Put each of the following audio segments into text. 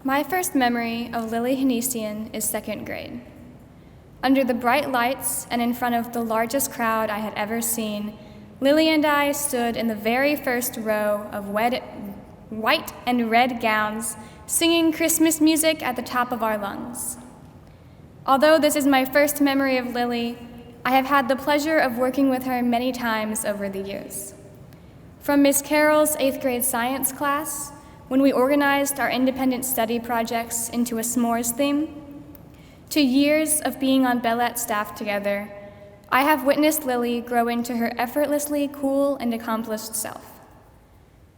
My first memory of Lily Hanissian is second grade. Under the bright lights and in front of the largest crowd I had ever seen, Lily and I stood in the very first row of white and red gowns, singing Christmas music at the top of our lungs. Although this is my first memory of Lily, I have had the pleasure of working with her many times over the years. From Miss Carroll's 8th grade science class, when we organized our independent study projects into a s'mores theme, to years of being on Bellet staff together, I have witnessed Lily grow into her effortlessly cool and accomplished self.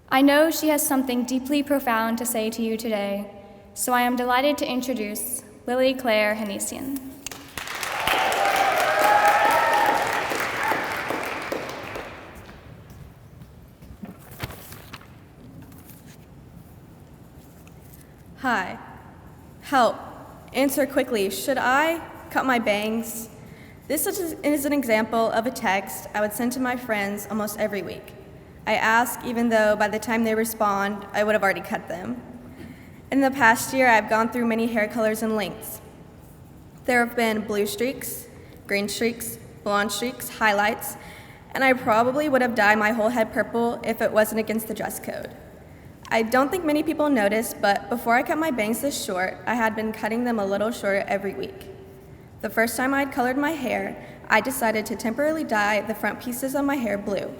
I know she has something deeply profound to say to you today, so I am delighted to introduce Lily Claire Hanissian. Hi. Help. Answer quickly. Should I cut my bangs? This is an example of a text I would send to my friends almost every week. I ask even though by the time they respond, I would have already cut them. In the past year, I've gone through many hair colors and lengths. There have been blue streaks, green streaks, blonde streaks, highlights, and I probably would have dyed my whole head purple if it wasn't against the dress code. I don't think many people noticed, but before I cut my bangs this short, I had been cutting them a little shorter every week. The first time I had colored my hair, I decided to temporarily dye the front pieces of my hair blue.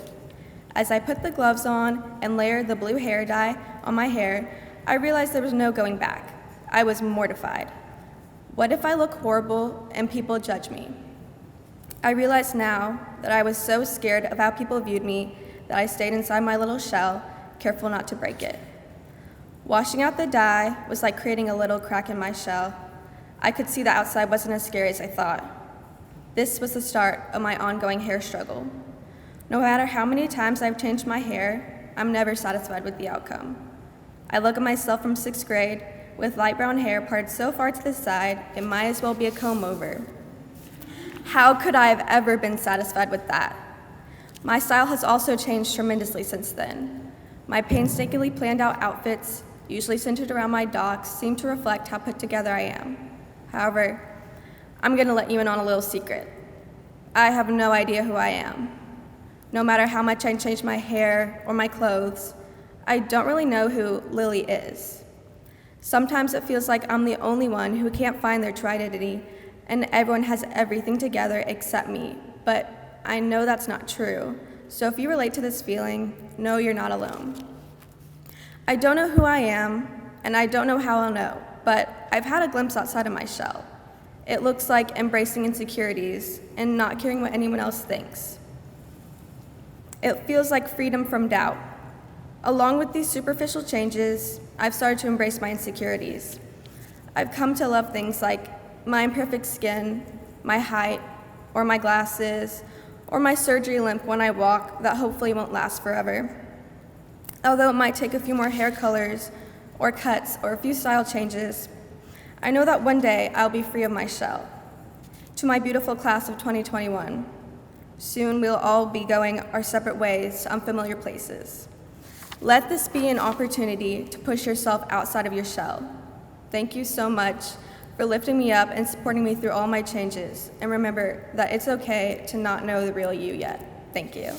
As I put the gloves on and layered the blue hair dye on my hair, I realized there was no going back. I was mortified. What if I look horrible and people judge me? I realize now that I was so scared of how people viewed me that I stayed inside my little shell, careful not to break it. Washing out the dye was like creating a little crack in my shell. I could see the outside wasn't as scary as I thought. This was the start of my ongoing hair struggle. No matter how many times I've changed my hair, I'm never satisfied with the outcome. I look at myself from 6th grade with light brown hair parted so far to the side, it might as well be a comb over. How could I have ever been satisfied with that? My style has also changed tremendously since then. My painstakingly planned out outfits, usually centered around my docs, seem to reflect how put together I am. However, I'm going to let you in on a little secret. I have no idea who I am. No matter how much I change my hair or my clothes, I don't really know who Lily is. Sometimes it feels like I'm the only one who can't find their true identity, and everyone has everything together except me, but I know that's not true. So if you relate to this feeling, know you're not alone. I don't know who I am, and I don't know how I'll know, but I've had a glimpse outside of my shell. It looks like embracing insecurities and not caring what anyone else thinks. It feels like freedom from doubt. Along with these superficial changes, I've started to embrace my insecurities. I've come to love things like my imperfect skin, my height, or my glasses, or my surgery limp when I walk that hopefully won't last forever. Although it might take a few more hair colors or cuts or a few style changes, I know that one day I'll be free of my shell. To my beautiful class of 2021, soon we'll all be going our separate ways to unfamiliar places. Let this be an opportunity to push yourself outside of your shell. Thank you so much for lifting me up and supporting me through all my changes. And remember that it's okay to not know the real you yet. Thank you.